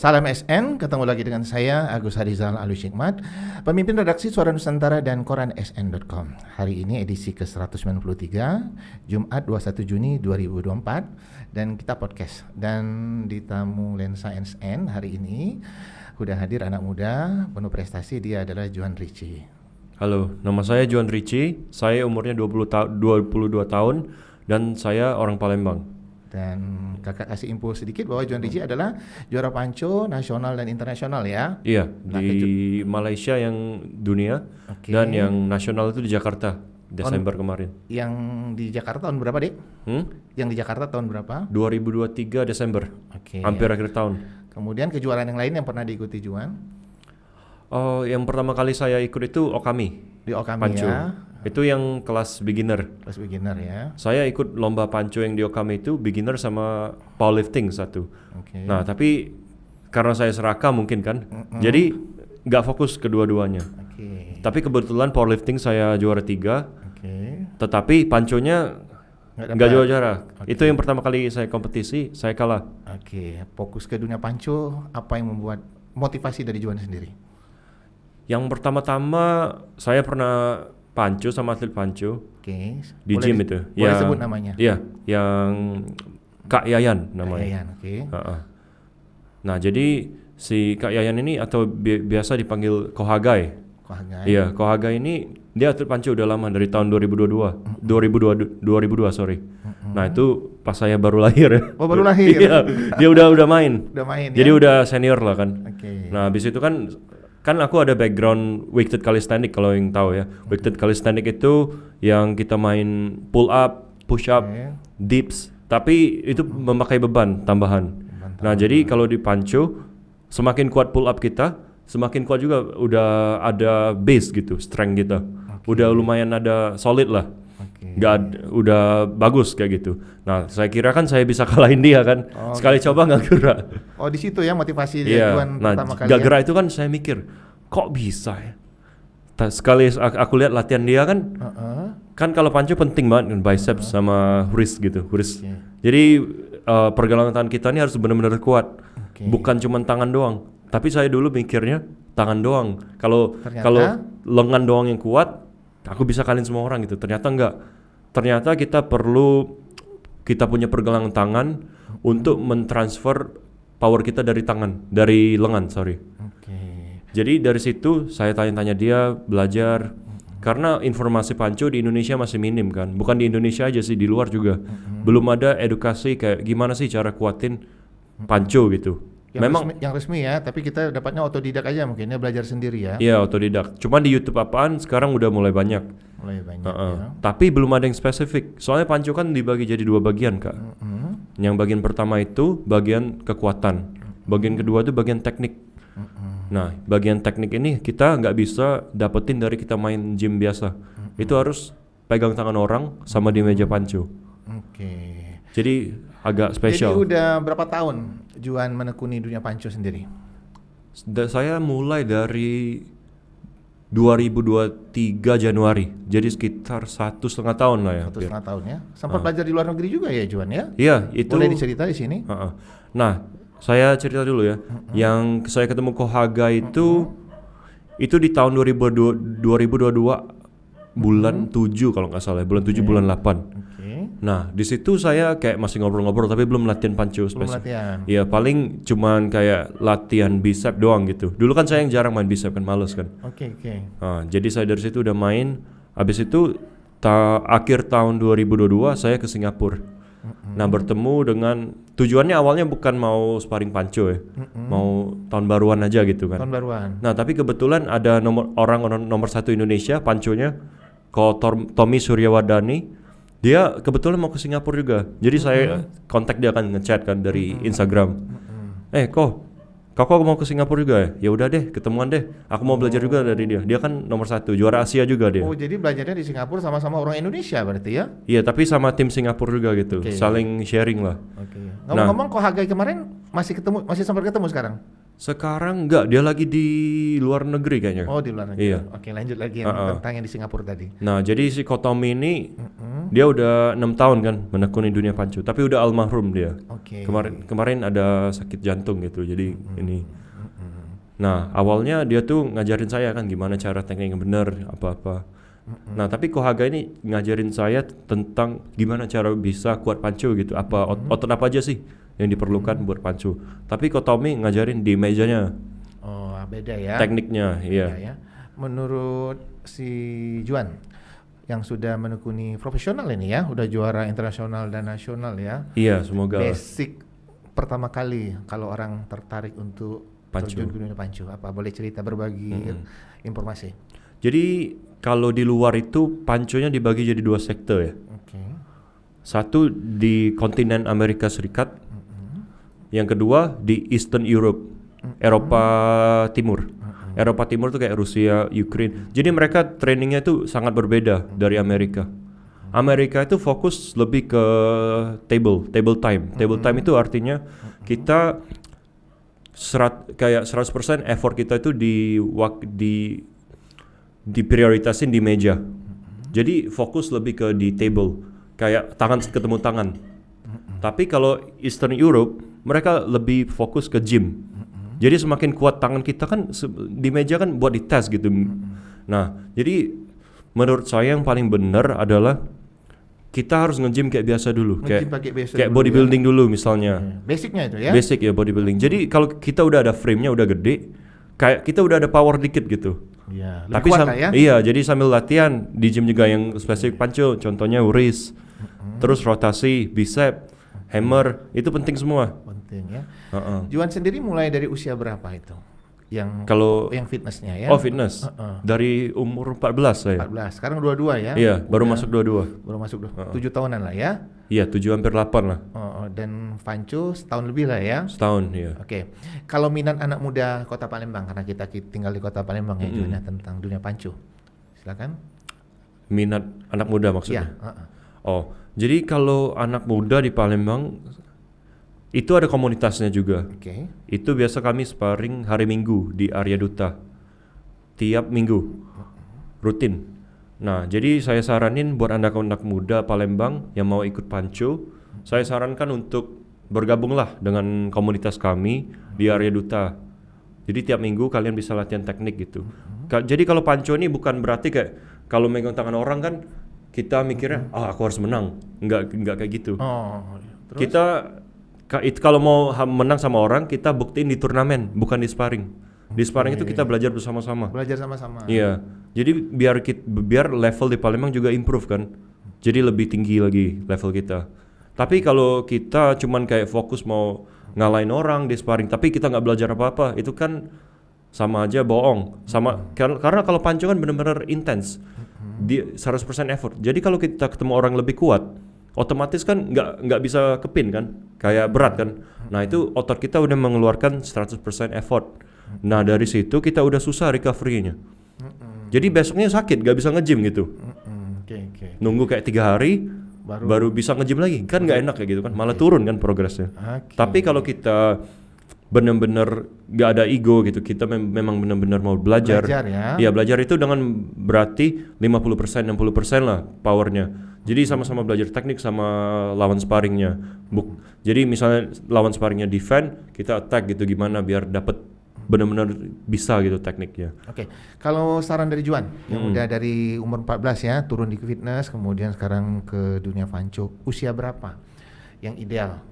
Salam SN, ketemu lagi dengan saya Agus Harizal Alushikmat, pemimpin redaksi Suara Nusantara dan koran sn.com. Hari ini edisi ke-193, Jumat 21 Juni 2024, dan kita podcast. Dan di tamu lensa SN hari ini sudah hadir anak muda penuh prestasi, dia adalah Juan Richie. Halo, nama saya Juan Richie, saya umurnya 22 tahun dan saya orang Palembang. Dan kakak kasih info sedikit bahwa Juan Richie adalah juara panco nasional dan internasional ya? Iya, di Malaysia yang dunia, dan yang nasional itu di Jakarta, Desember kemarin. Yang di Jakarta tahun berapa, Dek? Yang di Jakarta tahun berapa? 2023 Desember, hampir akhir tahun. Kemudian kejuaraan yang lain yang pernah diikuti Juan? Oh, yang pertama kali saya ikut itu Okami. Di Okami Panco. ya? Itu yang kelas beginner. Kelas beginner ya? Saya ikut lomba panco yang di Okami itu beginner sama powerlifting satu. Nah, tapi karena saya serakah mungkin kan, jadi nggak fokus kedua-duanya. Tapi kebetulan powerlifting saya juara 3, tetapi panconya nggak juara. Itu yang pertama kali saya kompetisi, saya kalah. Fokus ke dunia panco, apa yang membuat motivasi dari Juan sendiri? Yang pertama-tama saya pernah panco sama atlet panco di gym itu. Boleh sebut namanya? Iya, yang Kak Yayan namanya. Kak Yayan, Nah, jadi si Kak Yayan ini atau biasa dipanggil Kohagai. Iya, Kohagai ini dia atlet panco udah lama dari tahun 2002 sorry. Nah, itu pas saya baru lahir. Oh, baru lahir. Iya, dia udah main. Jadi ya? Udah senior lah kan. Nah, habis itu kan aku ada background weighted calisthenics kalau yang tahu ya. Weighted calisthenics itu yang kita main pull up, push up, dips, tapi itu memakai beban tambahan. Nah, jadi kalau di panco semakin kuat pull up kita, semakin kuat juga udah ada base gitu, strength kita. Udah lumayan ada solid lah. Udah bagus kayak gitu. Nah, saya kira kan saya bisa kalahin dia kan. Sekali coba nggak gerak. Oh, di situ ya motivasi Juan pertama kali. Nggak gerak itu kan saya mikir, kok bisa ya? Sekali aku lihat latihan dia kan, kan kalau panco penting banget kan biceps sama wrist gitu, wrist. Jadi pergelangan tangan kita ini harus benar-benar kuat, bukan cuma tangan doang. Tapi saya dulu mikirnya tangan doang. Kalau lengan doang yang kuat, aku bisa kalahin semua orang gitu. Ternyata enggak. Ternyata kita punya pergelangan tangan untuk mentransfer power kita dari lengan, sorry. Jadi dari situ saya tanya-tanya dia, belajar. Karena informasi panco di Indonesia masih minim kan. Bukan di Indonesia aja sih, di luar juga. Belum ada edukasi kayak gimana sih cara kuatin panco gitu. Yang resmi ya, tapi kita dapatnya otodidak aja mungkin ya, belajar sendiri ya. Iya, otodidak. Cuman di YouTube apaan sekarang udah mulai banyak. Ya. Tapi belum ada yang spesifik. Soalnya panco kan dibagi jadi 2 bagian, Kak. Yang bagian pertama itu bagian kekuatan. Bagian kedua itu bagian teknik. Nah, bagian teknik ini kita nggak bisa dapetin dari kita main gym biasa. Itu harus pegang tangan orang sama di meja panco. Jadi agak spesial. Jadi udah berapa tahun Juan menekuni dunia panco sendiri? Saya mulai dari 2023 Januari. Jadi sekitar 1,5 tahun lah ya. 1,5 tahun ya. Sempat belajar di luar negeri juga ya Juan ya? Iya, itu. Boleh dicerita di sini? Nah, saya cerita dulu ya. Yang saya ketemu Kohaga itu di tahun 2022 bulan 7 kalau nggak salah, bulan 7 bulan 8. Nah, di situ saya kayak masih ngobrol-ngobrol tapi belum latihan panco spesifik. Iya, paling cuman kayak latihan bicep doang gitu. Dulu kan saya yang jarang main bicep kan, males kan. Nah, jadi saya dari situ udah main. Habis itu akhir tahun 2022 saya ke Singapura. Nah, bertemu dengan tujuannya awalnya bukan mau sparring panco ya. Mau tahun baruan aja gitu kan. Tahun baruan. Nah, tapi kebetulan ada orang nomor 1 Indonesia panconya, Tommy Suryawardani. Dia kebetulan mau ke Singapura juga. Jadi saya kontak dia kan, ngechat kan dari Instagram. Kok mau ke Singapura juga ya? Ya udah deh, ketemuan deh. Aku mau belajar juga dari dia. Dia kan nomor 1, juara Asia juga dia. Oh, jadi belajarnya di Singapura sama-sama orang Indonesia berarti ya? Iya, tapi sama tim Singapura juga gitu. Saling sharing lah. Ngomong-ngomong, Kohagai kemarin masih sempat ketemu sekarang? Sekarang enggak, dia lagi di luar negeri kayaknya. Oh, di luar negeri. Iya. Oke, lanjut lagi yang tentang yang di Singapura tadi. Nah, jadi si Kotomi ini dia udah 6 tahun kan menekuni dunia pancu, tapi udah almarhum dia. Oke. Kemarin ada sakit jantung gitu, jadi ini. Nah, awalnya dia tuh ngajarin saya kan gimana cara teknik yang benar, apa-apa. Nah, tapi Kohaga ini ngajarin saya tentang gimana cara bisa kuat pancu gitu. Apa otot apa aja sih yang diperlukan buat pancu. Tapi Kotomi ngajarin di mejanya. Oh, beda ya. Tekniknya, iya. Ya. Menurut si Juan yang sudah menekuni profesional ini ya, udah juara internasional dan nasional ya. Iya, semoga. Basic pertama kali kalau orang tertarik untuk Pancu. terjun ke dunia pancu, apa boleh cerita berbagi informasi? Jadi kalau di luar itu pancunya dibagi jadi 2 sektor ya. Oke. Satu di kontinen Amerika Serikat, yang kedua di Eastern Europe, Eropa Timur. Eropa Timur tuh kayak Rusia, Ukraine. Jadi mereka trainingnya itu sangat berbeda dari Amerika. Amerika itu fokus lebih ke table time. Table time itu artinya kita kayak 100% effort kita itu diprioritasin di meja. Jadi fokus lebih ke di table, kayak tangan ketemu tangan. Tapi kalau Eastern Europe mereka lebih fokus ke gym. Jadi semakin kuat tangan kita kan di meja kan buat dites gitu. Nah, jadi menurut saya yang paling benar adalah kita harus nge-gym kayak biasa dulu, kayak bodybuilding dulu misalnya. Basicnya itu ya. Basic ya bodybuilding. Jadi kalau kita udah ada frame-nya udah gede, kayak kita udah ada power dikit gitu. Iya, Tapi ya. Iya, jadi sambil latihan di gym juga yang spesifik pancu, contohnya wrist, terus rotasi, bicep, hammer, itu penting semua. Penting ya. Juan sendiri mulai dari usia berapa itu? Yang fitnessnya ya? Oh, fitness. Dari umur 14 saya. 14. Sekarang 22 ya? Iya, baru masuk 22. Baru masuk 7 tahunan lah ya? Iya, 7 hampir 8 lah. Dan pancu setahun lebih lah ya? Setahun, iya. Oke. Kalau minat anak muda Kota Palembang, karena kita tinggal di Kota Palembang ya, Juan, tentang dunia pancu. Silakan. Minat anak muda maksudnya? Iya. Oh, jadi kalau anak muda di Palembang itu ada komunitasnya juga. Oke. Itu biasa kami sparring hari Minggu di Arya Duta. Tiap minggu. Rutin. Nah, jadi saya saranin buat anak-anak muda Palembang yang mau ikut pancu, saya sarankan untuk bergabunglah dengan komunitas kami di Arya Duta. Jadi tiap minggu kalian bisa latihan teknik gitu. Jadi kalau pancu ini bukan berarti kayak kalau megang tangan orang kan kita mikirnya aku harus menang. Enggak kayak gitu. Terus? Kita kalau mau menang sama orang, kita buktiin di turnamen, bukan di sparring. Di sparring itu kita belajar bersama-sama. Belajar sama-sama. Iya. Jadi biar level di Palembang juga improve kan. Jadi lebih tinggi lagi level kita. Tapi kalau kita cuman kayak fokus mau ngalahin orang di sparring, tapi kita nggak belajar apa-apa, itu kan sama aja bohong. Karena kalau pancu kan benar-benar intens. Di 100% effort. Jadi kalau kita ketemu orang lebih kuat, otomatis kan nggak bisa kepin kan, kayak berat kan. Nah itu otot kita udah mengeluarkan 100% effort. Nah dari situ kita udah susah recovery-nya. Jadi besoknya sakit, nggak bisa nge-gym gitu. Nunggu kayak 3 hari baru bisa nge-gym lagi, kan nggak enak kayak gitu kan, malah turun kan progresnya. Tapi kalau kita benar-benar nggak ada ego gitu, kita memang benar-benar mau belajar ya. Belajar itu dengan berarti 50% 60% lah powernya. Jadi sama-sama belajar teknik sama lawan sparringnya. Jadi misalnya lawan sparringnya defend, kita attack gitu, gimana biar dapat benar-benar bisa gitu tekniknya. Oke. Kalau saran dari Juan yang udah dari umur 14 ya turun di fitness, kemudian sekarang ke dunia pancu, usia berapa yang ideal?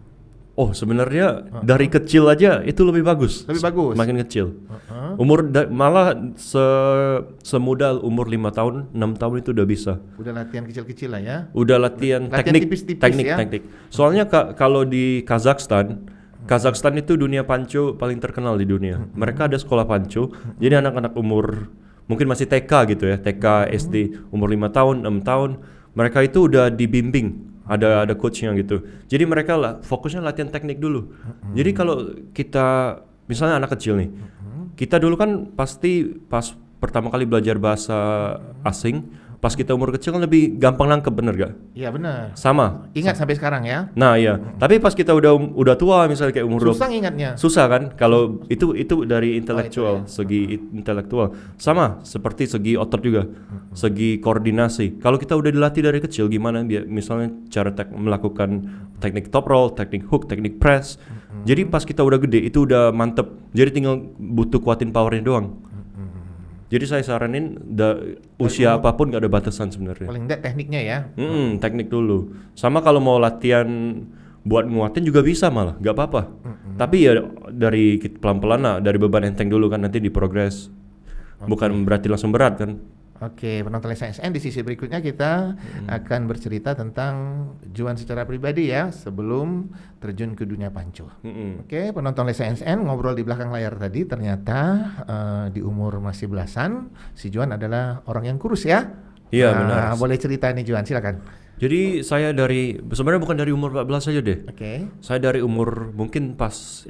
Oh sebenarnya dari kecil aja itu lebih bagus. Lebih bagus. Makin kecil. Umur malah semuda umur 5 tahun, 6 tahun itu udah bisa. Udah latihan kecil-kecil lah ya. Udah latihan teknik, tipis-tipis teknik. Soalnya kalau di Kazakhstan itu dunia pancu paling terkenal di dunia. Mereka ada sekolah pancu. Jadi anak-anak umur mungkin masih TK gitu ya, TK, SD, umur 5 tahun, 6 tahun, mereka itu udah dibimbing. Ada coachnya gitu. Jadi mereka fokusnya latihan teknik dulu. Jadi kalau kita misalnya anak kecil nih, kita dulu kan pasti pas pertama kali belajar bahasa asing, pas kita umur kecil kan lebih gampang nangkep, bener gak? Iya benar. Sama. Ingat sampai sekarang ya. Nah iya, tapi pas kita udah tua misalnya kayak umur Susah ingatnya. susah kan kalau itu dari intelektual, segi intelektual. Sama seperti segi otot juga, segi koordinasi. Kalau kita udah dilatih dari kecil gimana misalnya cara melakukan teknik top roll, teknik hook, teknik press. Jadi pas kita udah gede itu udah mantep. Jadi tinggal butuh kuatin powernya doang. Jadi saya saranin usia apapun gak ada batasan sebenarnya. Paling enggak tekniknya ya. Teknik dulu. Sama kalau mau latihan buat nguatin juga bisa malah, gak apa-apa. Tapi ya dari pelan-pelan lah, dari beban enteng dulu kan nanti diprogres. Bukan berarti langsung berat kan. Oke, penonton Lesa SN, di sisi berikutnya kita akan bercerita tentang Juan secara pribadi ya sebelum terjun ke dunia panco. Oke, penonton Lesa SN, ngobrol di belakang layar tadi ternyata di umur masih belasan si Juan adalah orang yang kurus ya. Iya benar. Boleh cerita nih Juan, silakan. Jadi saya sebenarnya bukan dari umur 14 saja deh. Oke. Saya dari umur mungkin pas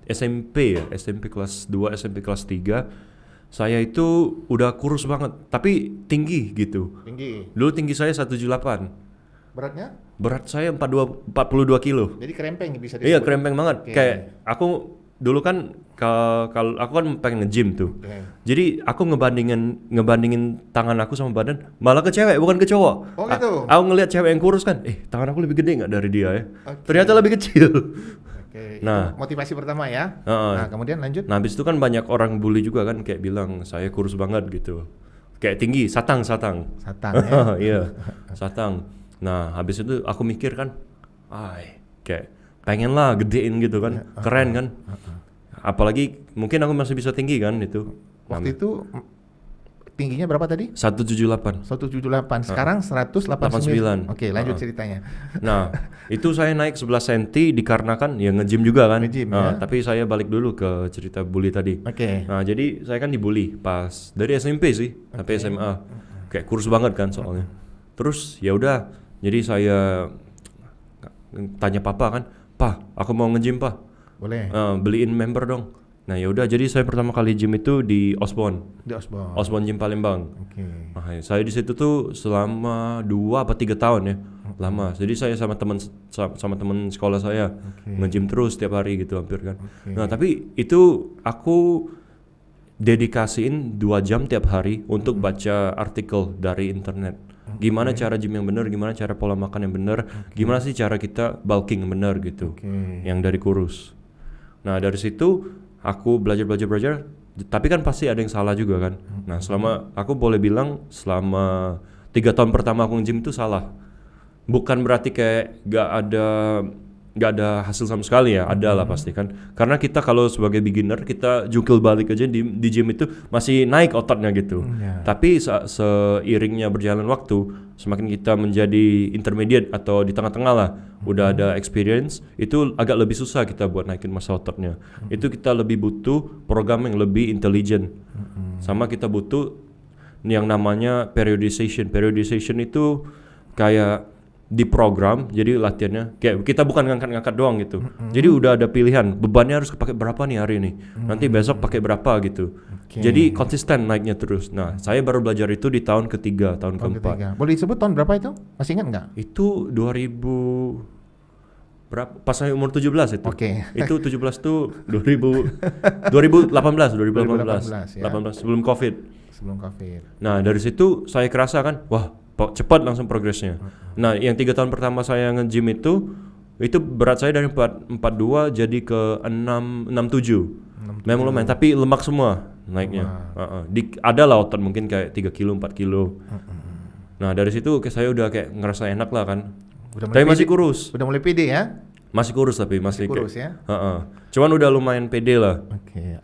SMP ya, SMP kelas 2, SMP kelas 3. Saya itu udah kurus banget, tapi tinggi gitu. Tinggi. Dulu tinggi saya 178. Beratnya? Berat saya 42 kilo. Jadi kerempeng bisa disebut. Iya, kerempeng banget. Oke. Kayak aku dulu kan kalau aku kan pengen nge-gym tuh. Oke. Jadi aku ngebandingin tangan aku sama badan malah ke cewek bukan ke cowok. Oh gitu. Aku ngelihat cewek yang kurus kan, tangan aku lebih gede nggak dari dia ya. Oke. Ternyata lebih kecil. Oke, Nah. itu motivasi pertama ya. Heeh. Nah, kemudian lanjut. Nah, habis itu kan banyak orang bully juga kan kayak bilang saya kurus banget gitu. Kayak tinggi, satang. Satang ya. Iya, satang. Nah, habis itu aku mikir kan, kayak pengen lah gedein gitu kan, keren kan. Apalagi mungkin aku masih bisa tinggi kan itu. Waktu itu tingginya berapa tadi? 178. 178. Sekarang 189. Oke, lanjut ceritanya. Nah, itu saya naik 11 cm dikarenakan ya nge-gym juga kan. Nge-gym, ya. Tapi saya balik dulu ke cerita bully tadi. Oke. Nah, jadi saya kan dibully pas dari SMP sih sampai SMA. Kayak kurus banget kan soalnya. Terus ya udah, jadi saya tanya papa kan, "Pa, aku mau nge-gym, Pa. Boleh. Beliin member dong." Nah, ya udah, jadi saya pertama kali gym itu di Osborn. Di Osborn. Osborn Gym Palembang. Oke. Nah, saya di situ tuh selama 2 atau 3 tahun ya. Lama. Jadi saya sama teman sekolah saya nge-gym terus tiap hari gitu hampir kan. Nah, tapi itu aku dedikasiin 2 jam tiap hari untuk baca artikel dari internet. Gimana cara gym yang benar, gimana cara pola makan yang benar, gimana sih cara kita bulking yang benar gitu. Yang dari kurus. Nah, dari situ aku belajar, tapi kan pasti ada yang salah juga kan. Nah, aku boleh bilang selama 3 tahun pertama aku nge-gym itu salah. Bukan berarti kayak gak ada hasil sama sekali ya, ada lah pasti kan. Karena kita kalau sebagai beginner kita jungkil balik aja di gym itu masih naik ototnya gitu. Tapi seiringnya berjalan waktu, semakin kita menjadi intermediate atau di tengah-tengah lah, udah ada experience, itu agak lebih susah kita buat naikin massa ototnya. Itu kita lebih butuh program yang lebih intelligent. Sama kita butuh yang namanya periodization. Periodization itu kayak di program, jadi latihannya kayak kita bukan ngangkat-ngangkat doang gitu. Jadi udah ada pilihan, bebannya harus pakai berapa nih hari ini. Nanti besok pakai berapa gitu. Jadi konsisten naiknya terus. Nah, saya baru belajar itu di tahun ketiga, tahun keempat. Boleh disebut tahun berapa itu? Masih ingat nggak? Itu 2000 berapa? Pas saya umur 17 itu. Itu 17 tuh 2018 ya. 18 sebelum Covid. Sebelum Covid. Nah, dari situ saya kerasa kan, wah, cepat langsung progresnya. Nah, yang 3 tahun pertama saya nge-gym itu berat saya dari 42 jadi ke 67. Memang lumayan, tapi lemak semua naiknya. Ada lah otot mungkin kayak 3 kilo, 4 kilo. Nah, dari situ saya udah kayak ngerasa enak lah kan. Tapi masih kurus. Udah mulai pede ya? Masih kurus tapi masih kurus ya. Cuman udah lumayan pede lah.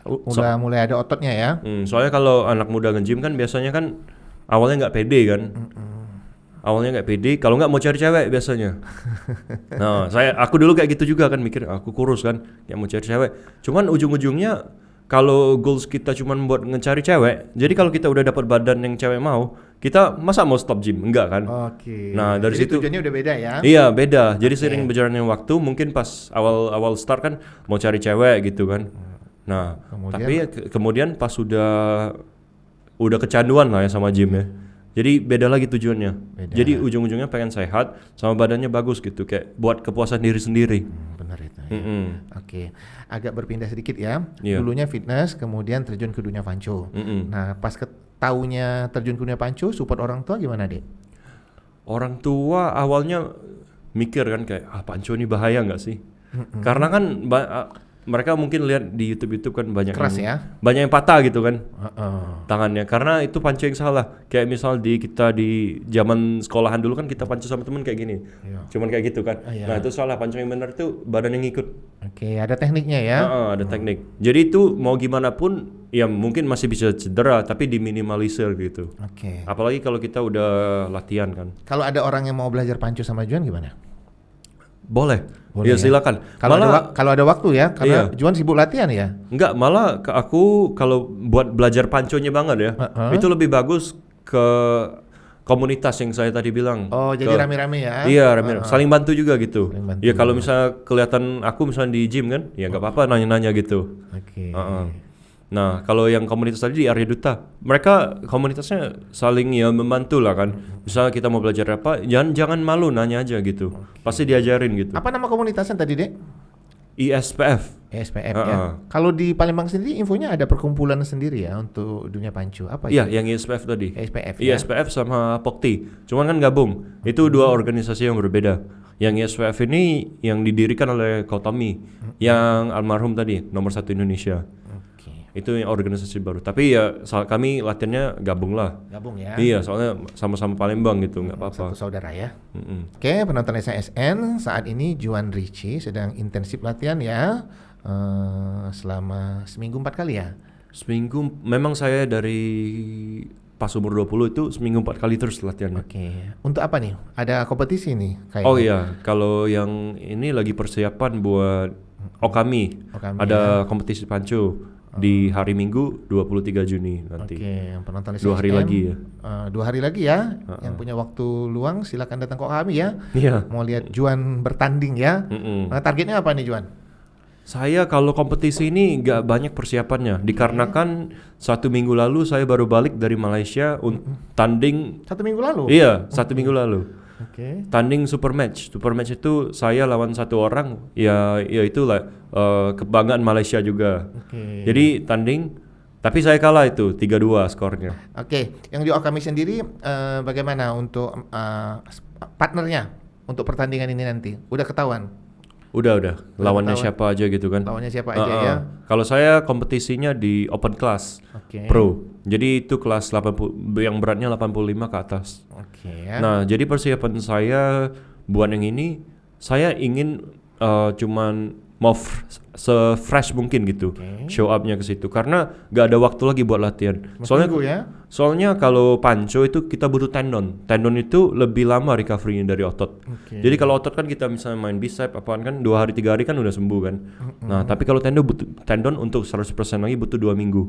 Udah mulai ada ototnya ya. Soalnya kalau anak muda nge-gym kan biasanya kan awalnya nggak pede kan. Awalnya nggak pede, kalau nggak mau cari cewek biasanya. Nah, aku dulu kayak gitu juga kan, mikir aku kurus kan, kayak mau cari cewek. Cuman ujung-ujungnya kalau goals kita cuma buat ngecari cewek, jadi kalau kita udah dapat badan yang cewek mau, kita masa mau stop gym? Enggak kan? Nah, dari jadi situ tujuannya udah beda ya? Iya, beda. Jadi sering berjalannya waktu, mungkin pas awal start kan mau cari cewek gitu kan. Nah, tapi kemudian pas udah kecanduan lah ya sama gym ya. Jadi beda lagi tujuannya. Beda. Jadi ujung-ujungnya pengen sehat sama badannya bagus gitu, kayak buat kepuasan diri sendiri. Benar itu. Ya. Mm-mm. Oke, agak berpindah sedikit ya. Iya. Dulunya fitness, kemudian terjun ke dunia panco. Mm-mm. Nah, pas taunya terjun ke dunia panco, support orang tua gimana, Dek? Orang tua awalnya mikir kan kayak panco ini bahaya nggak sih? Karena kan mereka mungkin lihat di YouTube kan banyak Keras yang, ya? banyak yang patah gitu kan Heeh. tangannya. Karena itu panco yang salah. Kayak misal kita di zaman sekolahan dulu kan kita panco sama temen kayak gini, Iya. cuman kayak gitu kan. Iya. Nah itu salah. Panco yang benar tuh badan yang ngikut. Oke, ada tekniknya ya. Ada teknik. Jadi itu mau gimana pun ya mungkin masih bisa cedera tapi diminimalisir gitu. Oke. Apalagi kalau kita udah latihan kan. Kalau ada orang yang mau belajar panco sama Juan gimana? Boleh. Boleh Ya ya? silakan. Kalau ada waktu ya, karena Iya. Juan sibuk latihan ya. Enggak, malah aku kalau buat belajar panconya banget ya, itu lebih bagus ke komunitas yang saya tadi bilang. Oh, jadi rame-rame ya? Iya, rame-rame. Saling bantu juga gitu. Saling bantu. Ya kalau misalnya kelihatan aku misalnya di gym kan, ya nggak apa-apa nanya-nanya gitu. Oke. Nah, kalau yang komunitas tadi di Arya Duta, mereka komunitasnya saling ya membantu lah kan. Misalnya kita mau belajar apa, jangan malu nanya aja gitu. Pasti diajarin gitu. Apa nama komunitasnya tadi, Dek? ISPF. SPF ya. Kalau di Palembang sendiri infonya ada perkumpulan sendiri ya untuk dunia panco. Apa Iya, itu? yang ISPF tadi. SPF ya. ISPF sama POKTI. Cuman kan gabung. Itu dua organisasi yang berbeda. Yang ISPF ini yang didirikan oleh Kotomi, yang almarhum tadi, nomor 1 Indonesia. Oke. Itu yang organisasi baru. Tapi ya kami latihannya gabung lah. Gabung ya. Iya, soalnya sama-sama Palembang gitu, nggak apa-apa. Satu saudara ya. Mm-mm. Oke, penonton SN, saat ini Juan Richie sedang intensif latihan ya. Selama seminggu 4 kali ya. Seminggu, memang saya dari pas umur 20 itu seminggu 4 kali terus latihannya. Oke. Untuk apa nih? Ada kompetisi nih kayaknya. Oh iya, kalau yang ini lagi persiapan buat Okami. Okami, Ada kompetisi panco di hari Minggu 23 Juni nanti. Oke, yang penonton 2 hari SN, lagi ya. 2 hari lagi ya. Yang punya waktu luang silakan datang ke kami ya. Iya. Mau lihat Juan bertanding ya. Mm-mm. Targetnya apa nih Juan? Saya kalau kompetisi ini nggak banyak persiapannya, dikarenakan 1 minggu lalu saya baru balik dari Malaysia tanding. 1 minggu lalu? Iya, 1 minggu lalu. Oke. Tanding super match. Super match itu saya lawan satu orang, ya itulah kebanggaan Malaysia juga. Oke. Jadi tanding, tapi saya kalah itu 3-2 skornya. Oke, yang di Okami sendiri bagaimana untuk partnernya untuk pertandingan ini nanti? Udah ketahuan? Udah lawannya ketahuan. siapa aja gitu kan. Lawannya siapa aja ya? Kalau saya kompetisinya di open class Oke. pro. Jadi itu kelas 80 yang beratnya 85 ke atas. Oke ya. Nah, jadi persiapan saya buat yang ini, saya ingin cuman mau se-fresh mungkin gitu, show up-nya ke situ karena gak ada waktu lagi buat latihan. Minggu ya? Soalnya kalau panco itu kita butuh tendon. Tendon itu lebih lama recovery-nya dari otot. Oke. Jadi kalau otot kan kita misalnya main bicep apaan kan 2 hari 3 hari kan udah sembuh kan. Nah, tapi kalau tendon untuk 100% lagi butuh 2 minggu.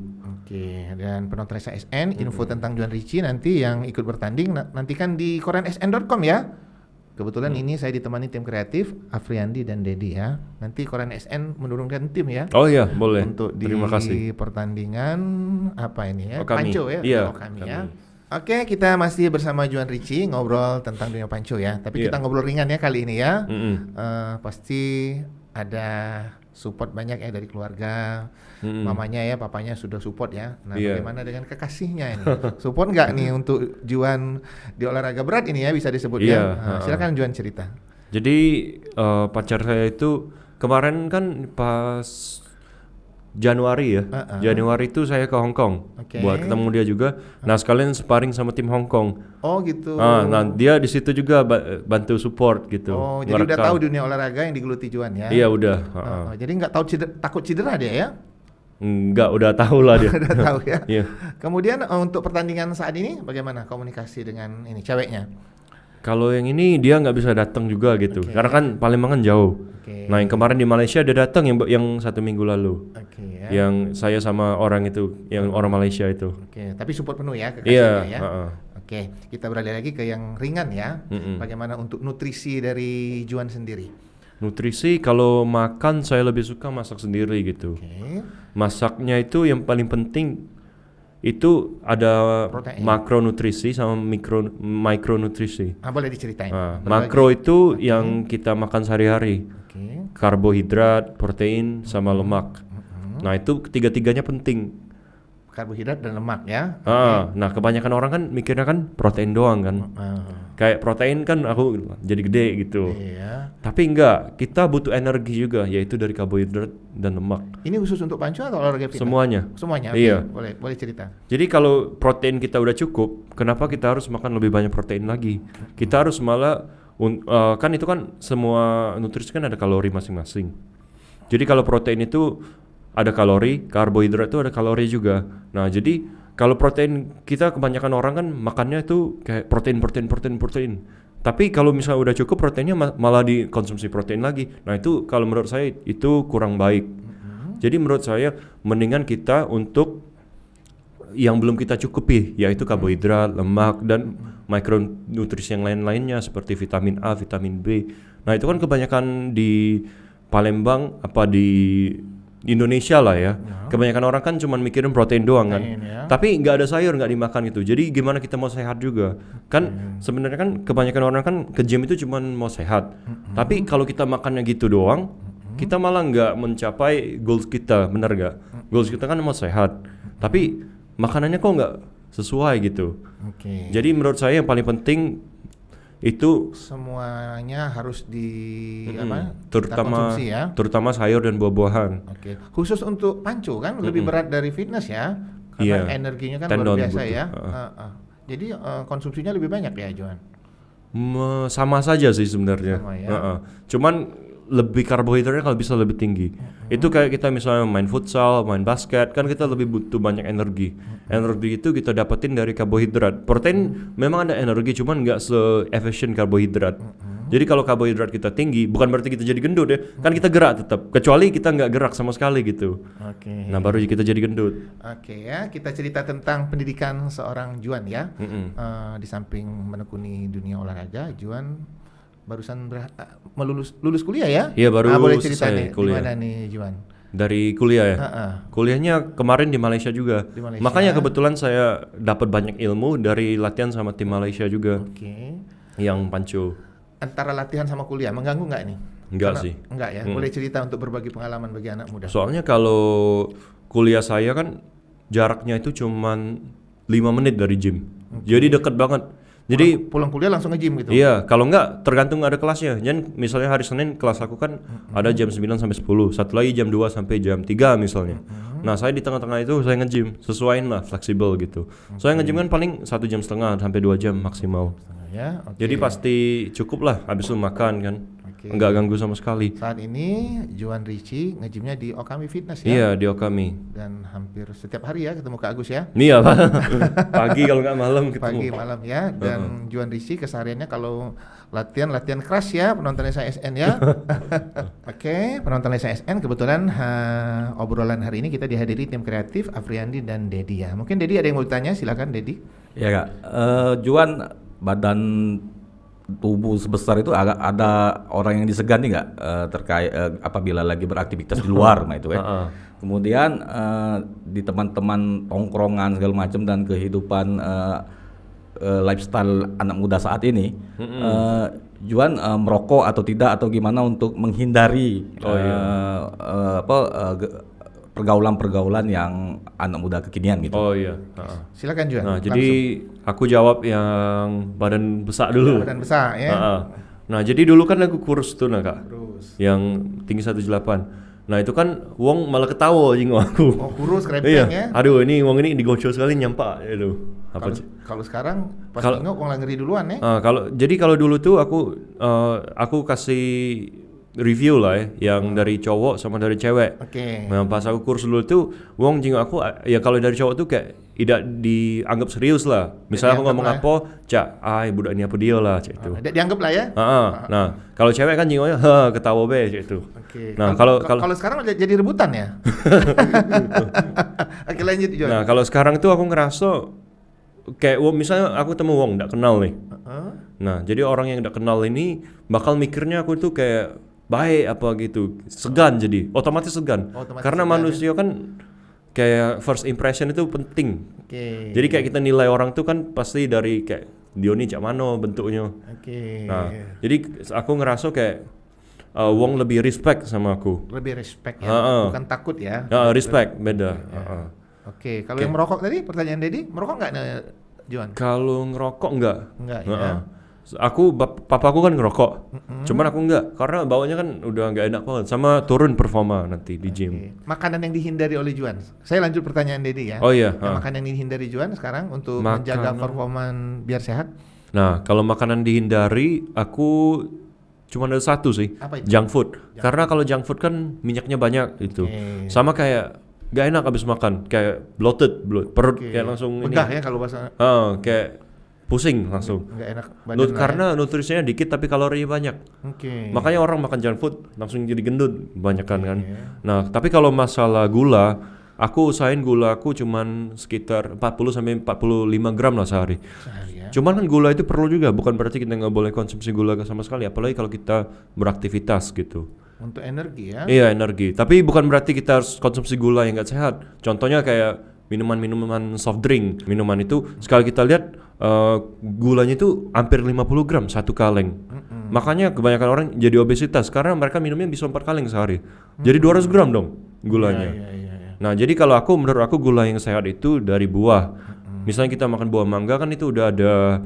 Oke, dan penonton SN info tentang Juan Richie nanti yang ikut bertanding nantikan di koransn.com ya. Kebetulan ini saya ditemani tim kreatif Afriandi dan Dedi ya. Nanti Koran SN menurunkan tim ya. Oh iya, boleh. Untuk di Terima kasih. pertandingan apa ini ya? Okami. Panco ya. Iya, Okami ya. Okami. Oke, kita masih bersama Juan Richie ngobrol tentang dunia panco ya. Tapi kita ngobrol ringan ya kali ini ya. Pasti ada support banyak ya dari keluarga. Mamanya ya, papanya sudah support ya. Nah, bagaimana dengan kekasihnya ini? Support nggak nih untuk Juan di olahraga berat ini ya bisa disebut ya? Nah, silakan Juan cerita. Jadi pacar saya itu kemarin kan pas Januari ya. Januari itu saya ke Hong Kong buat ketemu dia juga. Nah, sekalian sparring sama tim Hong Kong. Oh gitu. Nah, dia di situ juga bantu support gitu. Oh, jadi udah tahu dunia olahraga yang digeluti Juan ya? Iya, udah. Jadi nggak tahu takut cedera dia ya? Enggak, udah tahu lah dia. Udah tahu ya. Iya. Kemudian untuk pertandingan saat ini bagaimana komunikasi dengan ini ceweknya? Kalau yang ini dia nggak bisa datang juga gitu, karena kan Palembang kan jauh. Nah, yang kemarin di Malaysia dia datang yang 1 minggu lalu. Ya. Yang saya sama orang itu, yang orang Malaysia itu. Tapi support penuh ya kekasihnya ya. Iya. Kita beralih lagi ke yang ringan ya. Bagaimana untuk nutrisi dari Juan sendiri? Nutrisi kalau makan saya lebih suka masak sendiri gitu. Masaknya itu yang paling penting itu ada Protein. makronutrisi sama mikronutrisi. Boleh diceritain. Makro itu yang kita makan sehari-hari. Oke. Karbohidrat, protein, sama lemak. Nah itu ketiga-tiganya penting. Karbohidrat dan lemak ya. Nah kebanyakan orang kan mikirnya kan protein doang kan. Kayak protein kan aku jadi gede gitu. Iya. Tapi enggak, kita butuh energi juga, yaitu dari karbohidrat dan lemak. Ini khusus untuk pancu atau olahraga fitness? Semuanya. Oke. Iya. Boleh cerita. Jadi kalau protein kita udah cukup, kenapa kita harus makan lebih banyak protein lagi? Kita harus malah kan itu kan semua nutrisi kan ada kalori masing-masing. Jadi kalau protein itu ada kalori, karbohidrat itu ada kalori juga. Nah jadi kalau protein kita kebanyakan orang kan makannya itu kayak protein. Tapi kalau misalnya udah cukup proteinnya malah dikonsumsi protein lagi. Nah itu kalau menurut saya itu kurang baik. Jadi menurut saya mendingan kita untuk yang belum kita cukupi, yaitu karbohidrat, lemak, dan mikronutrisi yang lain-lainnya seperti vitamin A, vitamin B. Nah itu kan kebanyakan di Palembang di Indonesia lah ya. Kebanyakan orang kan cuma mikirin protein doang kan. Tapi nggak ada sayur, nggak dimakan gitu. Jadi gimana kita mau sehat juga? Kan sebenarnya kan kebanyakan orang kan ke gym itu cuma mau sehat. Tapi kalau kita makannya gitu doang, kita malah nggak mencapai goals kita, benar nggak? Goals kita kan mau sehat. Tapi makanannya kok nggak sesuai gitu. Jadi menurut saya yang paling penting itu semuanya harus kita konsumsi ya. Terutama sayur dan buah-buahan. Khusus untuk pancu kan lebih berat dari fitness ya, karena energinya kan luar biasa ya. Jadi konsumsinya lebih banyak ya, Johan? Sama saja sih sebenarnya. Cuman lebih karbohidratnya kalau bisa lebih tinggi. Itu kayak kita misalnya main futsal, main basket, kan kita lebih butuh banyak energi. Energi itu kita dapetin dari karbohidrat. Protein memang ada energi, cuman nggak se-efficient karbohidrat. Jadi kalau karbohidrat kita tinggi, bukan berarti kita jadi gendut ya. Kan kita gerak tetap, kecuali kita nggak gerak sama sekali gitu. Nah baru kita jadi gendut. Ya, kita cerita tentang pendidikan seorang Juan ya. Di samping menekuni dunia olahraga, Juan barusan lulus kuliah ya? Iya baru boleh cerita nih kuliah. Gimana nih Juan? Dari kuliah ya? Kuliahnya kemarin di Malaysia juga. Makanya kebetulan saya dapat banyak ilmu dari latihan sama tim Malaysia juga. Yang pancu. Antara latihan sama kuliah mengganggu nggak nih? Sih. Enggak ya? Boleh cerita untuk berbagi pengalaman bagi anak muda. Soalnya kalau kuliah saya kan jaraknya itu cuman 5 menit dari gym. Jadi dekat banget. Jadi pulang kuliah langsung nge-gym gitu? Iya, kalau enggak tergantung ada kelasnya. Jadi misalnya hari Senin kelas aku kan ada jam 9 sampai 10, satu lagi jam 2 sampai jam 3 misalnya. Nah saya di tengah-tengah itu saya nge-gym, sesuaiin lah, fleksibel gitu. Saya nge-gym kan paling 1,5 jam sampai 2 jam maksimal. Jadi pasti cukup lah, habis itu makan kan. Enggak ganggu sama sekali. Saat ini Juan Richie nge-gymnya di Okami Fitness ya? Iya di Okami. Dan hampir setiap hari ya ketemu Kak Agus ya? Iya Pak. Pagi kalau nggak malam ketemu. Pagi malam ya. Dan Juan Richie kesehariannya kalau latihan keras ya, penonton SASN ya. Penonton SASN kebetulan obrolan hari ini kita dihadiri tim kreatif Afriandi dan Dedi ya. Mungkin Dedi ada yang mau ditanya, silakan Dedi. Ya Kak, Juan badan tubuh sebesar itu agak ada orang yang disegani nggak terkait apabila lagi beraktivitas di luar nah itu kan. Kemudian di teman-teman tongkrongan segala macam dan kehidupan lifestyle anak muda saat ini, Juan merokok atau tidak atau gimana untuk menghindari pergaulan-pergaulan yang anak muda kekinian gitu. Silakan Juan. Nah, jadi aku jawab yang badan besar dulu. Badan besar ya. Nah, jadi dulu kan aku kurus tuh Kak. Yang tinggi 178. Nah, itu kan Wong malah ketawa jinggo aku. Kurus krempeng ya. Aduh, ini Wong ini digocol sekali nyampak itu. Kalau sekarang pas nengok Wong lah ngeri duluan ya. Kalau dulu tuh aku kasih review lah ya, yang dari cowok sama dari cewek. Nah, pas aku kursus dulu tuh, Wong jinggo aku ya kalau dari cowok tuh kayak tidak dianggap serius lah. Misalnya aku ngomong apa, Cak, budak ini apa dia lah, cak itu. Dianggap lah ya. Nah, kalau cewek kan jinggonya ketawa be, cak itu. Nah, kalau sekarang jadi rebutan ya. Lanjut John. Nah, kalau sekarang tuh aku ngerasa kayak misalnya aku temu Wong nggak kenal nih. Nah, jadi orang yang nggak kenal ini bakal mikirnya aku tuh kayak baik apa gitu, segan jadi otomatis segan. Karena manusia kan kayak first impression itu penting. Oke. Jadi kayak kita nilai orang tuh kan pasti dari kayak dia nih cak mano bentuknya. Oke. Nah, jadi aku ngerasa kayak wong lebih respect sama aku. Lebih respect ya, bukan takut ya. Respect beda. Oke, kalau yang merokok tadi pertanyaan Dedi, merokok nggak Juan? Kalau ngerokok enggak. Enggak ya. Aku papaku kan ngerokok, cuman aku enggak karena bawanya kan udah nggak enak banget, sama turun performa nanti di gym. Oke. Makanan yang dihindari oleh Juan. Saya lanjut pertanyaan Dedi ya. Oh iya. Makanan yang dihindari Juan sekarang untuk Makanan. menjaga performa biar sehat. Nah, kalau makanan dihindari, aku cuma ada satu sih, Apa itu? junk food. Karena kalau junk food kan minyaknya banyak itu. Oke. Sama kayak gak enak habis makan, kayak bloated, perut kayak langsung begah ini. ya kalau bahasa Kayak pusing langsung. nggak enak badan lah Karena nutrisinya dikit tapi kalorinya banyak. Oke. Makanya orang makan junk food langsung jadi gendut banyakan kan. Nah, tapi kalau masalah gula, aku usahain gula aku cuman sekitar 40 sampai 45 gram lah sehari. Sehari ya. Cuman kan gula itu perlu juga, bukan berarti kita nggak boleh konsumsi gula sama sekali, apalagi kalau kita beraktivitas gitu. Untuk energi ya. Iya, energi. Tapi bukan berarti kita harus konsumsi gula yang nggak sehat. Contohnya kayak minuman soft drink. Minuman itu sekali kita lihat gulanya itu hampir 50 gram satu kaleng. Makanya kebanyakan orang jadi obesitas karena mereka minumnya bisa 4 kaleng sehari. Jadi 200 gram dong gulanya. Iya. Nah, jadi kalau menurut aku gula yang sehat itu dari buah. Misalnya kita makan buah mangga kan itu udah ada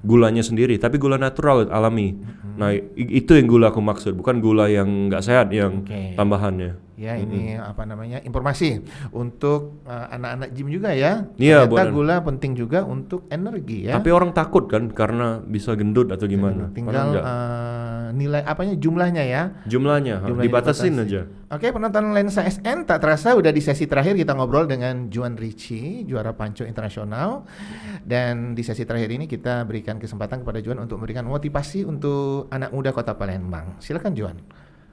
gulanya sendiri, tapi gula natural alami. Nah, itu yang gula aku maksud, bukan gula yang nggak sehat yang tambahannya. Ya, ini apa namanya, informasi untuk anak-anak gym juga ya. Iya, Ternyata gula penting juga untuk energi ya. Tapi orang takut kan karena bisa gendut atau gimana. Tinggal nilai jumlahnya ya. Jumlahnya dibatasin aja. Oke, penonton Lensa SN, tak terasa udah di sesi terakhir kita ngobrol dengan Juan Richie, juara Panco Internasional. Dan di sesi terakhir ini kita berikan kesempatan kepada Juan untuk memberikan motivasi untuk anak muda Kota Palembang. Silakan Juan.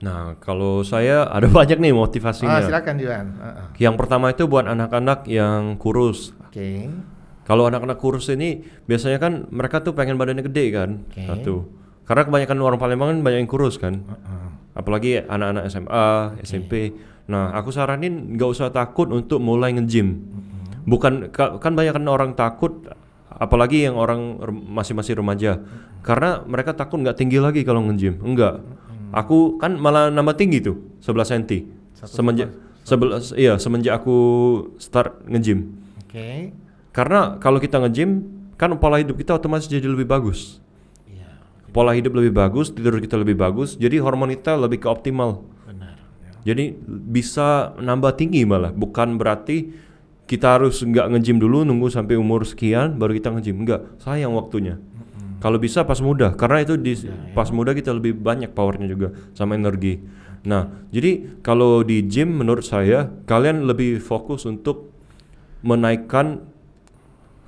Nah, kalau saya ada banyak nih motivasinya. Silakan Juan. Yang pertama itu buat anak-anak yang kurus. Oke. Kalau anak-anak kurus ini biasanya kan mereka tuh pengen badannya gede kan. Satu. Karena kebanyakan orang Palembang kan banyak yang kurus kan. Apalagi anak-anak SMA, SMP. Nah, aku saranin nggak usah takut untuk mulai nge-gym. Bukan kan banyak kan orang takut, apalagi yang orang masih remaja. Karena mereka takut nggak tinggi lagi kalau nge-gym. Enggak. Aku kan malah nambah tinggi tuh 11 cm. Semenjak aku start nge-gym. Oke. Karena kalau kita nge-gym kan pola hidup kita otomatis jadi lebih bagus. Pola hidup lebih bagus, tidur kita lebih bagus, jadi hormon kita lebih ke optimal. Benar. Jadi bisa nambah tinggi malah, bukan berarti kita harus nggak nge-gym dulu nunggu sampai umur sekian baru kita nge-gym. Enggak, sayang waktunya. Kalau bisa pas muda, karena itu pas muda kita lebih banyak powernya juga sama energi. Nah, jadi kalau di gym menurut saya kalian lebih fokus untuk menaikkan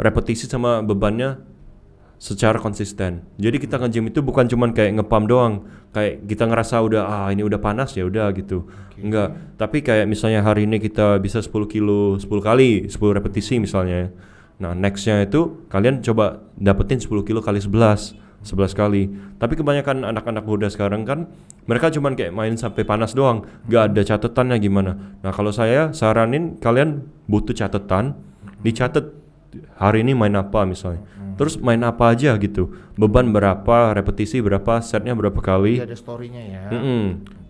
repetisi sama bebannya secara konsisten. Jadi kita nge-gym itu bukan cuman kayak nge-pump doang, kayak kita ngerasa udah ini udah panas ya udah gitu. Enggak, tapi kayak misalnya hari ini kita bisa 10 kilo 10 kali 10 repetisi misalnya. Nah, nextnya itu kalian coba dapetin 10 kilo kali 11 kali. Tapi kebanyakan anak-anak muda sekarang kan mereka cuman kayak main sampai panas doang, gak ada catatannya gimana. Nah, kalau saya saranin kalian butuh catatan, dicatat hari ini main apa misalnya. Terus main apa aja gitu, beban berapa, repetisi berapa, setnya berapa kali. Ada story-nya ya.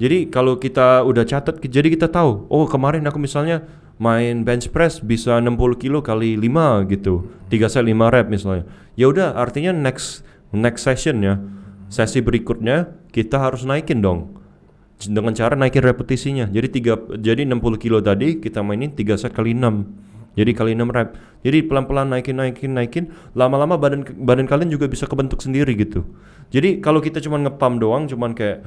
Jadi kalau kita udah catat, jadi kita tahu, oh kemarin aku misalnya main bench press bisa 60 kilo kali 5 gitu, 3 set 5 rep misalnya. Ya udah, artinya next session ya, sesi berikutnya kita harus naikin dong, dengan cara naikin repetisinya. Jadi 60 kilo tadi kita mainin 3 set kali 6. Jadi kali 6 rep. Jadi pelan-pelan naikin. Lama-lama badan kalian juga bisa kebentuk sendiri gitu. Jadi kalau kita cuma nge-pump doang, cuman kayak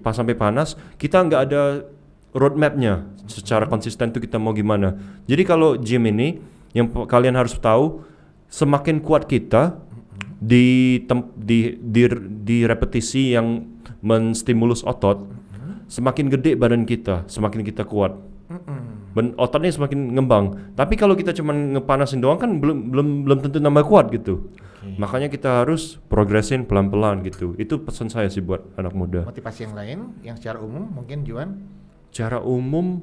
pas sampai panas, kita nggak ada roadmapnya secara konsisten tuh kita mau gimana. Jadi kalau gym ini yang kalian harus tahu, semakin kuat kita di repetisi yang menstimulus otot, semakin gede badan kita, semakin kita kuat. Ototnya semakin ngembang. Tapi kalau kita cuma ngepanasin doang kan belum tentu nambah kuat gitu. Makanya kita harus progresin pelan-pelan gitu. Itu pesan saya sih buat anak muda. Motivasi yang lain yang secara umum mungkin Juan? Cara umum,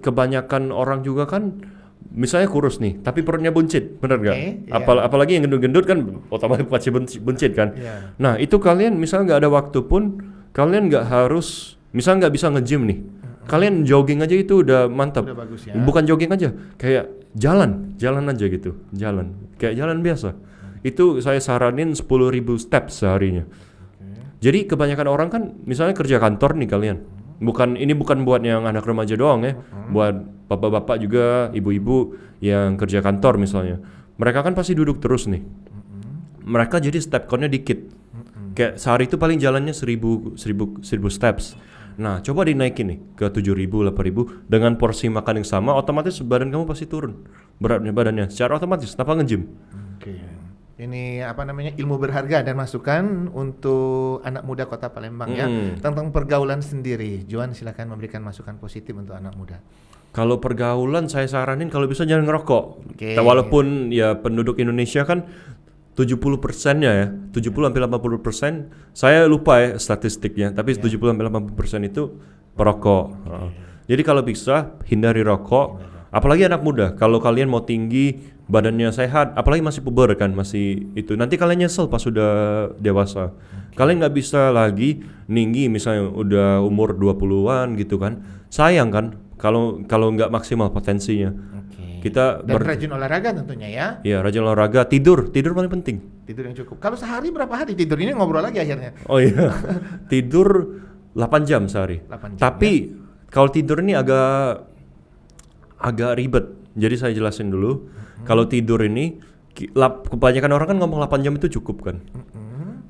kebanyakan orang juga kan misalnya kurus nih, tapi perutnya buncit, bener gak? Iya. Apalagi yang gendut-gendut kan otomatis pasti buncit kan. Iya. Nah itu kalian misalnya nggak ada waktu pun, kalian nggak harus, misalnya nggak bisa nge-gym nih, kalian jogging aja itu udah mantap. Udah bagus ya. Bukan jogging aja, kayak jalan aja gitu, kayak jalan biasa. Itu saya saranin 10.000 steps seharinya. Jadi kebanyakan orang kan misalnya kerja kantor nih kalian. Ini bukan buat yang anak remaja doang ya, buat bapak-bapak juga, ibu-ibu yang kerja kantor misalnya. Mereka kan pasti duduk terus nih. Mereka jadi step count-nya dikit. Kayak sehari itu paling jalannya 1000 steps. Nah, coba dinaikin nih ke 7.000, 8.000 dengan porsi makan yang sama, otomatis badan kamu pasti turun beratnya badannya secara otomatis tanpa nge-gym. Oke. Ini ilmu berharga dan masukan untuk anak muda Kota Palembang ya tentang pergaulan sendiri. Juan silakan memberikan masukan positif untuk anak muda. Kalau pergaulan saya saranin kalau bisa jangan ngerokok. Oke. Walaupun ya penduduk Indonesia kan 70%-nya ya, 70-80%, saya lupa ya statistiknya, tapi 70-80% itu perokok. Jadi kalau bisa hindari rokok, apalagi anak muda. Kalau kalian mau tinggi, badannya sehat, apalagi masih puber kan, masih itu. Nanti kalian nyesel pas sudah dewasa. Kalian nggak bisa lagi tinggi misalnya udah umur 20-an gitu kan. Sayang kan kalau nggak maksimal potensinya. Kita rajin olahraga tentunya ya. Iya, rajin olahraga, tidur paling penting. Tidur yang cukup. Kalau sehari berapa hari tidur? Ini ngobrol lagi akhirnya. Oh iya. Tidur 8 jam sehari. 8 jam, tapi kalau tidur ini agak ribet. Jadi saya jelasin dulu. Kalau tidur ini kebanyakan orang kan ngomong 8 jam itu cukup kan.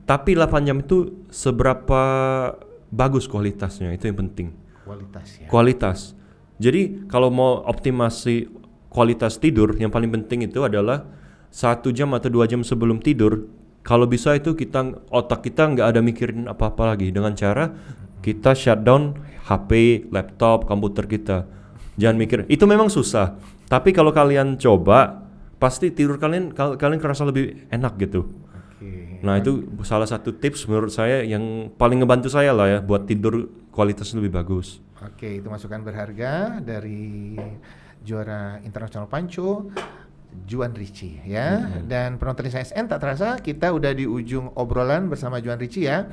Tapi 8 jam itu seberapa bagus kualitasnya, itu yang penting. Kualitas ya. Kualitas. Jadi kalau mau optimasi kualitas tidur, yang paling penting itu adalah 1 jam atau 2 jam sebelum tidur. Kalau bisa itu otak kita nggak ada mikirin apa-apa lagi, dengan cara kita shutdown HP, laptop, komputer kita. Jangan mikir. Itu memang susah. Tapi kalau kalian coba, pasti tidur kalian kerasa lebih enak gitu. Nah itu salah satu tips menurut saya yang paling ngebantu saya lah ya buat tidur kualitasnya lebih bagus. Oke, itu masukan berharga dari juara internasional Panco, Juan Richie ya. Dan penonton Lensa SN, tak terasa kita udah di ujung obrolan bersama Juan Richie ya.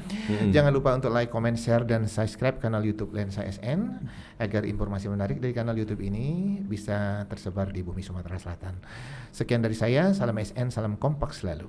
Jangan lupa untuk like, comment, share, dan subscribe kanal YouTube Lensa SN agar informasi menarik dari kanal YouTube ini bisa tersebar di bumi Sumatera Selatan. Sekian dari saya, salam SN, salam kompak selalu.